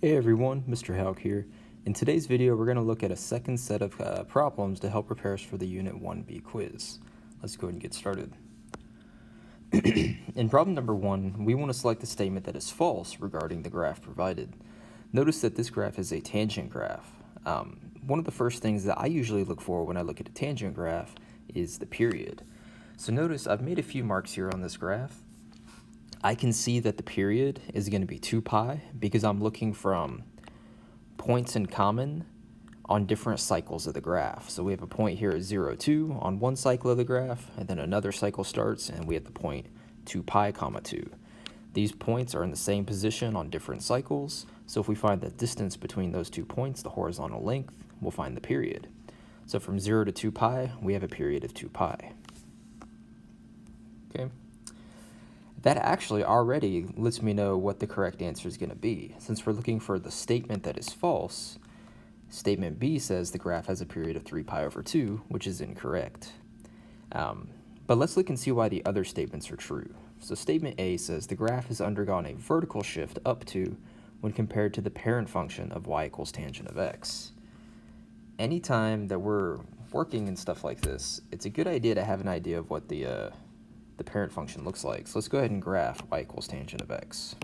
Hey everyone, Mr. Hauk here. In today's video, we're going to look at a second set of problems to help prepare us for the Unit 1B quiz. Let's go ahead and get started. In problem number 1, we want to select the statement that is false regarding the graph provided. Notice that this graph is a tangent graph. One of the first things that I usually look for when I look at a tangent graph is the period. So notice I've made a few marks here on this graph. I can see that the period is going to be 2 pi because I'm looking from points in common on different cycles of the graph. So we have a point here at 0, 2 on one cycle of the graph, and then another cycle starts, and we have the point 2 pi, 2. These points are in the same position on different cycles, so if we find the distance between those 2 points, the horizontal length, we'll find the period. So from 0 to 2 pi, we have a period of 2 pi. Okay. That actually already lets me know what the correct answer is going to be. Since we're looking for the statement that is false, statement B says the graph has a period of 3 pi over 2, which is incorrect. But let's look and see why the other statements are true. So statement A says the graph has undergone a vertical shift up 2 when compared to the parent function of y equals tangent of x. Anytime that we're working in stuff like this, it's a good idea to have an idea of what the parent function looks like. So let's go ahead and graph y equals tangent of x.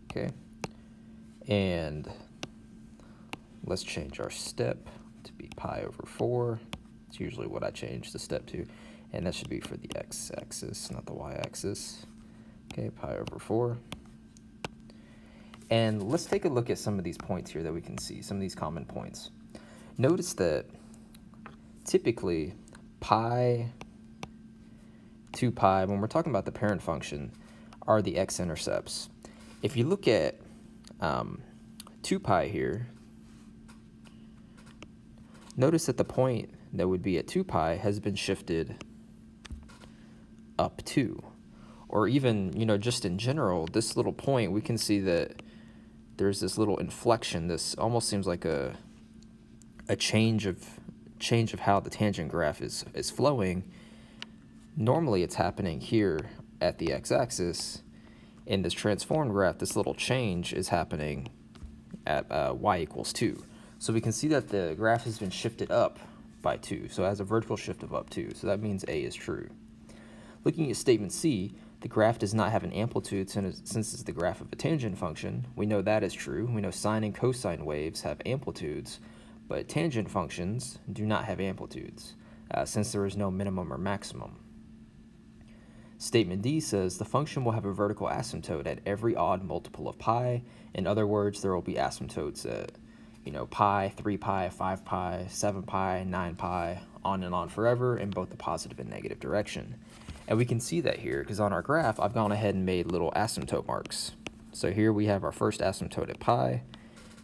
Okay, and let's change our step to be pi over 4. It's usually what I change the step to, and that should be for the x-axis, not the y-axis. Okay, pi over 4. And let's take a look at some of these points here that we can see, some of these common points. Notice that typically pi, 2 pi, when we're talking about the parent function, are the x-intercepts. If you look at 2 pi here, notice that the point that would be at 2 pi has been shifted up 2. Or even, just in general, this little point, we can see that there's this little inflection. This almost seems like a change of how the tangent graph is flowing. Normally it's happening here at the x-axis. In this transformed graph, this little change is happening at y equals 2. So we can see that the graph has been shifted up by 2. So it has a vertical shift of up 2. So that means A is true. Looking at statement C, the graph does not have an amplitude since it's the graph of a tangent function. We know that is true. We know sine and cosine waves have amplitudes, but tangent functions do not have amplitudes, since there is no minimum or maximum. Statement D says the function will have a vertical asymptote at every odd multiple of pi. In other words, there will be asymptotes at, pi, 3 pi, 5 pi, 7 pi, 9 pi, on and on forever in both the positive and negative direction. And we can see that here because on our graph, I've gone ahead and made little asymptote marks. So here we have our first asymptote at pi.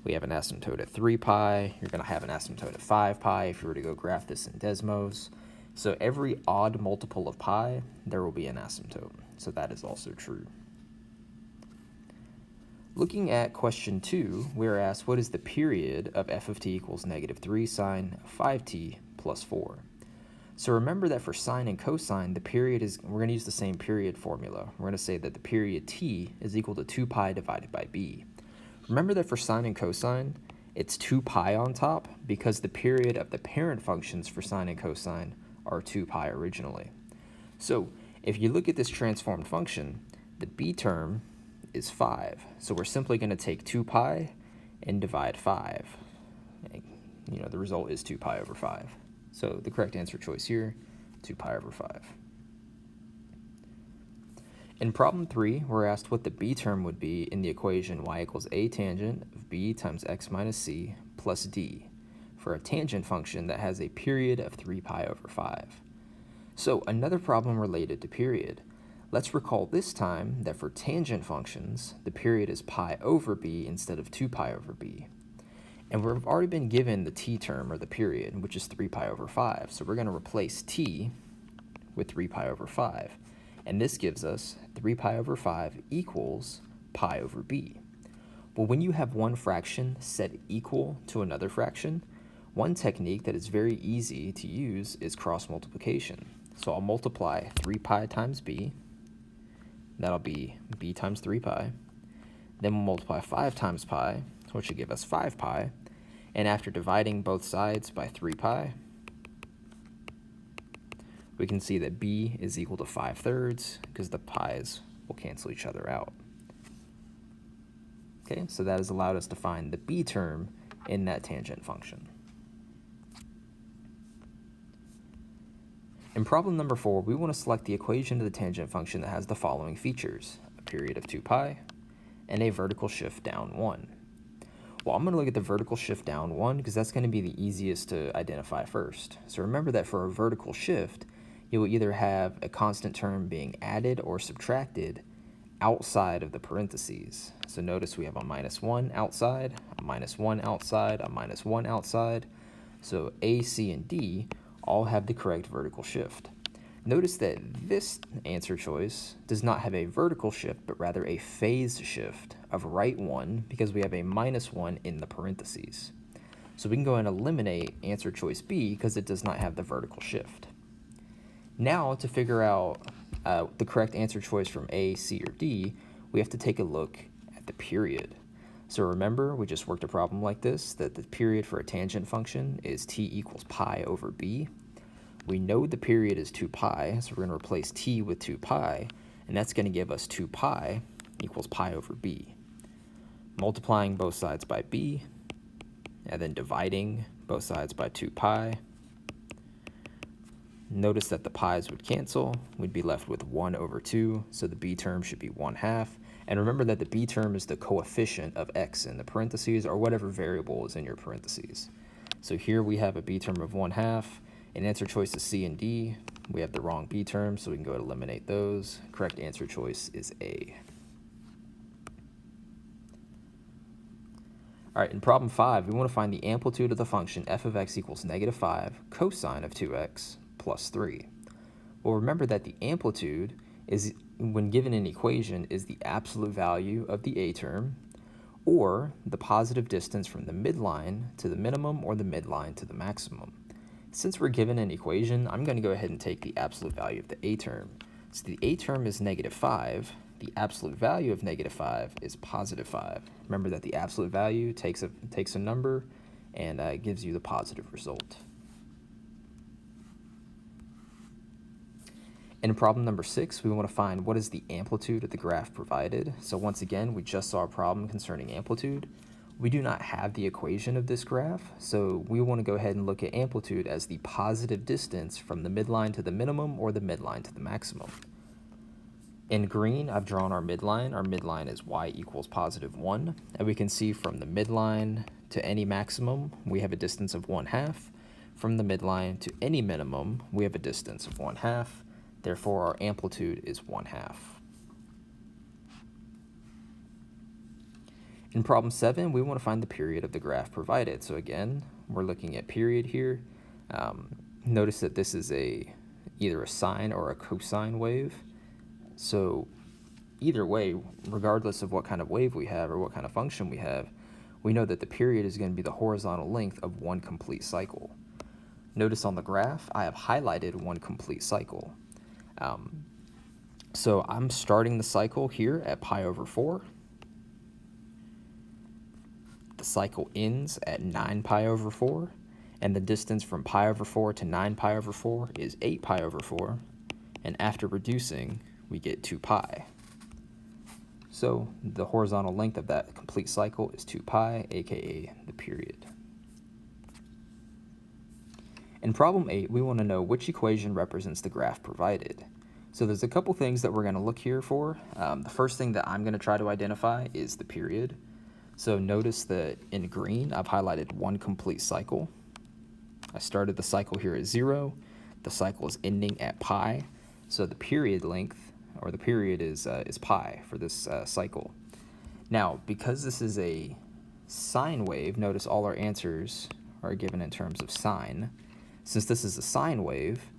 We have an asymptote at 3 pi. You're going to have an asymptote at 5 pi if you were to go graph this in Desmos. So every odd multiple of pi, there will be an asymptote. So that is also true. Looking at question 2, we are asked what is the period of f of t equals negative 3 sine 5t plus 4. So remember that for sine and cosine, the period is, we're going to use the same period formula. We're going to say that the period t is equal to 2 pi divided by b. Remember that for sine and cosine, it's 2 pi on top because the period of the parent functions for sine and cosine are 2 pi originally. So if you look at this transformed function, the b term is 5. So we're simply going to take 2 pi and divide 5. And, the result is 2 pi over 5. So the correct answer choice here, 2 pi over 5. In problem 3, we're asked what the b term would be in the equation y equals a tangent of b times x minus c plus d for a tangent function that has a period of 3 pi over 5. So another problem related to period. Let's recall this time that for tangent functions, the period is pi over b instead of 2 pi over b. And we've already been given the t term, or the period, which is 3 pi over 5. So we're going to replace t with 3 pi over 5. And this gives us 3 pi over 5 equals pi over b. Well, when you have one fraction set equal to another fraction, one technique that is very easy to use is cross multiplication. So I'll multiply 3 pi times b that'll be b times 3 pi. Then we'll multiply 5 times pi, which should give us 5 pi. And after dividing both sides by 3 pi, we can see that b is equal to 5/3 because the pi's will cancel each other out. Okay, so that has allowed us to find the b term in that tangent function. In problem number 4, we want to select the equation of the tangent function that has the following features: a period of 2 pi and a vertical shift down 1. Well, I'm going to look at the vertical shift down 1 because that's going to be the easiest to identify first. So remember that for a vertical shift, you will either have a constant term being added or subtracted outside of the parentheses. So notice we have a -1 outside, a -1 outside, a -1 outside. So A, C, and D all have the correct vertical shift. Notice that this answer choice does not have a vertical shift, but rather a phase shift of right 1 because we have a -1 in the parentheses. So we can go and eliminate answer choice B because it does not have the vertical shift. Now, to figure out the correct answer choice from A, C, or D, we have to take a look at the period. So remember, we just worked a problem like this, that the period for a tangent function is t equals pi over b. We know the period is 2 pi, so we're going to replace t with 2 pi, and that's going to give us 2 pi equals pi over b. Multiplying both sides by b, and then dividing both sides by 2 pi. Notice that the pi's would cancel. We'd be left with 1 over 2, so the b term should be 1/2. And remember that the b term is the coefficient of x in the parentheses, or whatever variable is in your parentheses. So here we have a b term of 1/2. In answer choices C and D, we have the wrong b term, so we can go and eliminate those. Correct answer choice is A. All right, in problem 5, we want to find the amplitude of the function f of x equals -5 cosine of 2x plus 3. Well, remember that the amplitude is, when given an equation, is the absolute value of the a term, or the positive distance from the midline to the minimum or the midline to the maximum. Since we're given an equation, I'm going to go ahead and take the absolute value of the a term. So the a term is -5. The absolute value of -5 is +5. Remember that the absolute value takes a number and gives you the positive result. In problem number 6, we want to find what is the amplitude of the graph provided. So once again, we just saw a problem concerning amplitude. We do not have the equation of this graph, so we want to go ahead and look at amplitude as the positive distance from the midline to the minimum or the midline to the maximum. In green, I've drawn our midline. Our midline is y equals +1, and we can see from the midline to any maximum, we have a distance of 1/2. From the midline to any minimum, we have a distance of 1/2. Therefore, our amplitude is 1/2. In problem 7, we want to find the period of the graph provided. So again, we're looking at period here. Notice that this is either a sine or a cosine wave. So either way, regardless of what kind of wave we have or what kind of function we have, we know that the period is going to be the horizontal length of one complete cycle. Notice on the graph, I have highlighted one complete cycle. So I'm starting the cycle here at pi over 4. The cycle ends at 9 pi over 4, and the distance from pi over 4 to 9 pi over 4 is 8 pi over 4, and after reducing, we get 2 pi. So the horizontal length of that complete cycle is 2 pi, aka the period. In problem 8, we want to know which equation represents the graph provided. So there's a couple things that we're going to look here for. The first thing that I'm going to try to identify is the period. So notice that in green, I've highlighted one complete cycle. I started the cycle here at 0. The cycle is ending at pi. So the period length, or the period is pi for this cycle. Now, because this is a sine wave, notice all our answers are given in terms of sine. Since this is a sine wave,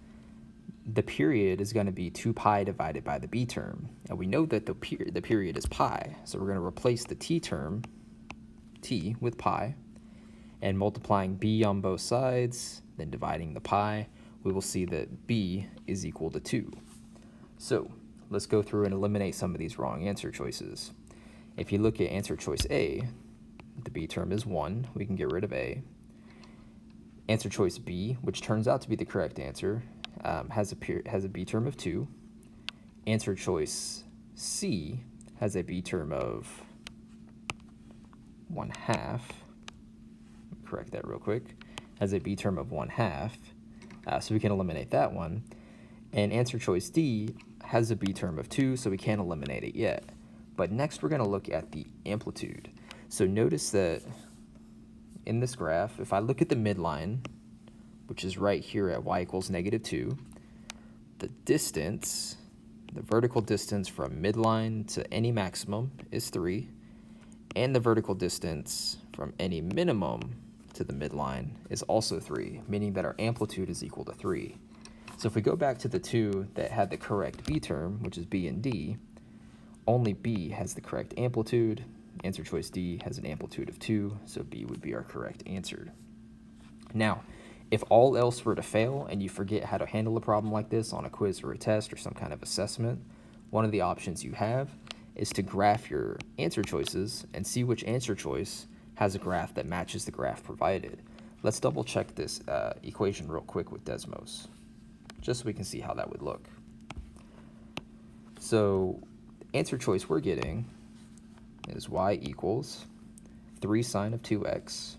the period is going to be 2 pi divided by the b term. And we know that the period is pi, so we're going to replace the t term, t, with pi, and multiplying b on both sides, then dividing the pi, we will see that b is equal to 2. So let's go through and eliminate some of these wrong answer choices. If you look at answer choice A, the B term is 1. We can get rid of A. Answer choice B, which turns out to be the correct answer, has a B term of 2. Answer choice C has a B term of 1/2. Correct that real quick. Has a B term of 1/2. So we can eliminate that one. And answer choice D has a B term of 2, so we can't eliminate it yet. But next we're going to look at the amplitude. So notice that in this graph, if I look at the midline, which is right here at y equals -2, the distance, the vertical distance from midline to any maximum is 3, and the vertical distance from any minimum to the midline is also 3, meaning that our amplitude is equal to 3. So if we go back to the two that had the correct B term, which is B and D, only B has the correct amplitude. Answer choice D has an amplitude of 2, so B would be our correct answer. Now, if all else were to fail and you forget how to handle a problem like this on a quiz or a test or some kind of assessment, one of the options you have is to graph your answer choices and see which answer choice has a graph that matches the graph provided. Let's double check this equation real quick with Desmos, just so we can see how that would look. So answer choice we're getting is y equals 3 sine of 2x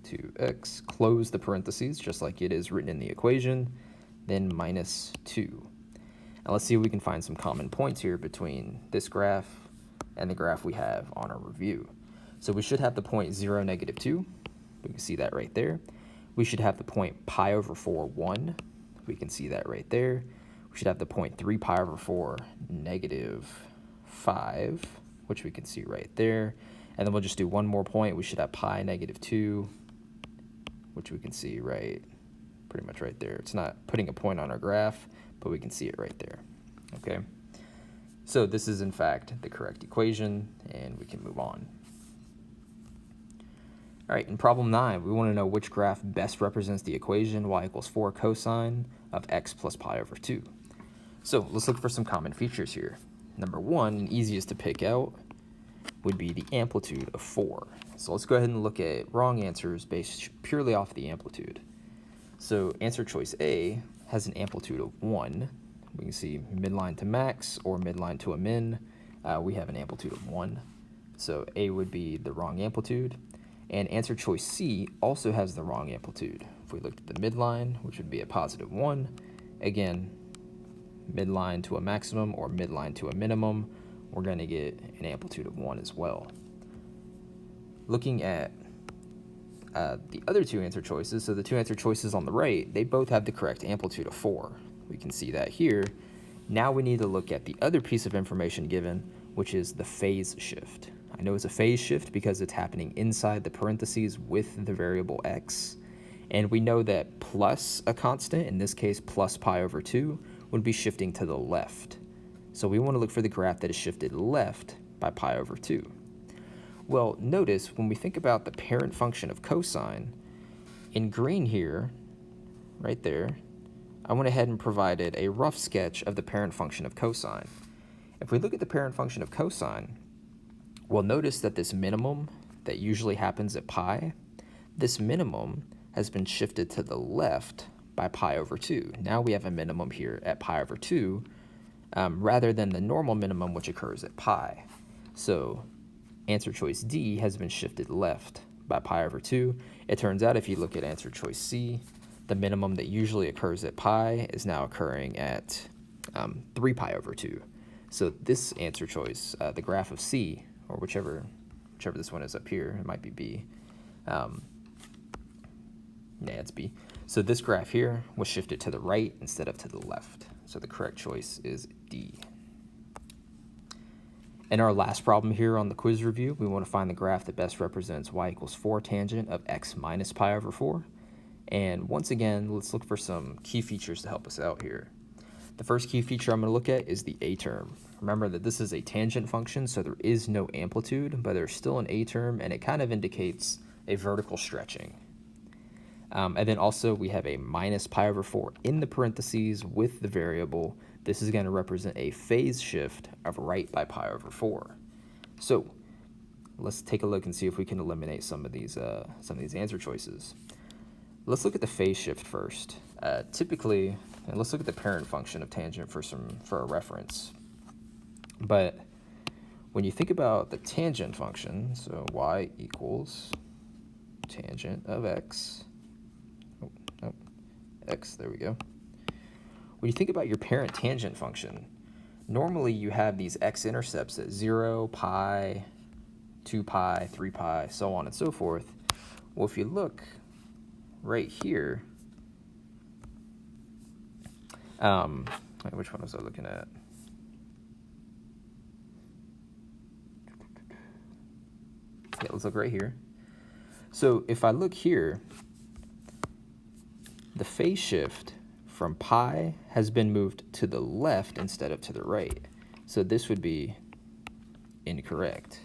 2x, close the parentheses just like it is written in the equation, then minus 2. Now let's see if we can find some common points here between this graph and the graph we have on our review. So we should have the point 0, -2. We can see that right there. We should have the point pi over 4, 1. We can see that right there. We should have the point 3 pi over 4, -5, which we can see right there. And then we'll just do one more point. We should have pi -2, which we can see pretty much right there. It's not putting a point on our graph, but we can see it right there. Okay. So this is in fact the correct equation, and we can move on. All right, in problem 9, we want to know which graph best represents the equation y equals 4 cosine of x plus pi over 2. So let's look for some common features here. Number 1, and easiest to pick out, would be the amplitude of 4. So let's go ahead and look at wrong answers based purely off the amplitude. So answer choice A has an amplitude of 1. We can see midline to max or midline to a min. We have an amplitude of 1. So A would be the wrong amplitude. And answer choice C also has the wrong amplitude. If we looked at the midline, which would be a positive 1, again, midline to a maximum or midline to a minimum, we're going to get an amplitude of 1 as well. Looking at the other two answer choices, so the two answer choices on the right, they both have the correct amplitude of 4. We can see that here. Now we need to look at the other piece of information given, which is the phase shift. I know it's a phase shift because it's happening inside the parentheses with the variable x. And we know that plus a constant, in this case plus pi over 2, would be shifting to the left. So we want to look for the graph that is shifted left by pi over 2. Well, notice when we think about the parent function of cosine, in green here, right there, I went ahead and provided a rough sketch of the parent function of cosine. If we look at the parent function of cosine, we'll notice that this minimum that usually happens at pi, this minimum has been shifted to the left by pi over 2. Now we have a minimum here at pi over 2 rather than the normal minimum which occurs at pi. So answer choice D has been shifted left by pi over 2. It turns out if you look at answer choice C, the minimum that usually occurs at pi is now occurring at 3 pi over 2. So this answer choice, the graph of C, or whichever this one is up here, it might be B. Yeah, it's B. So this graph here was shifted to the right instead of to the left. So the correct choice is D. In our last problem here on the quiz review, we want to find the graph that best represents y equals 4 tangent of x minus pi over 4. And once again, let's look for some key features to help us out here. The first key feature I'm going to look at is the a term. Remember that this is a tangent function, so there is no amplitude, but there's still an a term, and it kind of indicates a vertical stretching. And then also we have a minus pi over 4 in the parentheses with the variable. This is going to represent a phase shift of right by pi over 4. So let's take a look and see if we can eliminate some of these answer choices. Let's look at the phase shift first. Typically, and let's look at the parent function of tangent for a reference. But when you think about the tangent function, so y equals tangent of x, x, there we go. When you think about your parent tangent function, normally you have these x-intercepts at 0, pi, 2 pi, 3 pi, so on and so forth. Well, if you look right here, which one was I looking at? Yeah, let's look right here. So if I look here, the phase shift from pi has been moved to the left instead of to the right. So this would be incorrect.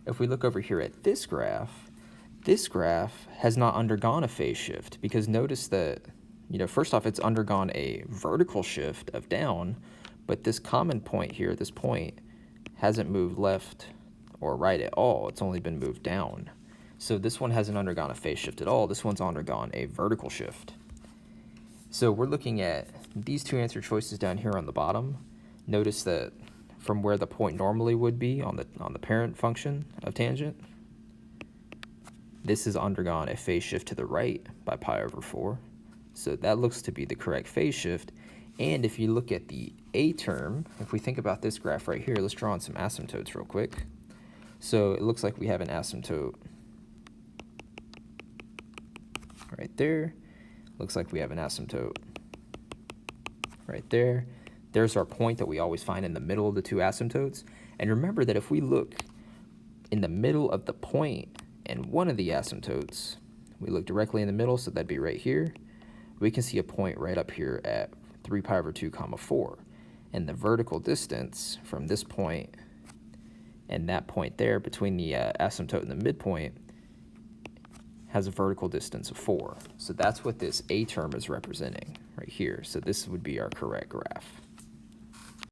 If we look over here at this graph has not undergone a phase shift, because notice that, first off, it's undergone a vertical shift of down, but this common point here, this point, hasn't moved left or right at all. It's only been moved down. So this one hasn't undergone a phase shift at all. This one's undergone a vertical shift. So we're looking at these two answer choices down here on the bottom. Notice that from where the point normally would be on the parent function of tangent, this has undergone a phase shift to the right by pi over 4. So that looks to be the correct phase shift. And if you look at the A term, if we think about this graph right here, let's draw on some asymptotes real quick. So it looks like we have an asymptote right there. Looks like we have an asymptote right there. There's our point that we always find in the middle of the two asymptotes. And remember that if we look in the middle of the point and one of the asymptotes, we look directly in the middle, so that'd be right here, we can see a point right up here at 3 pi over 2 comma 4. And the vertical distance from this point and that point there between the asymptote and the midpoint has a vertical distance of 4. So that's what this A term is representing right here. So this would be our correct graph.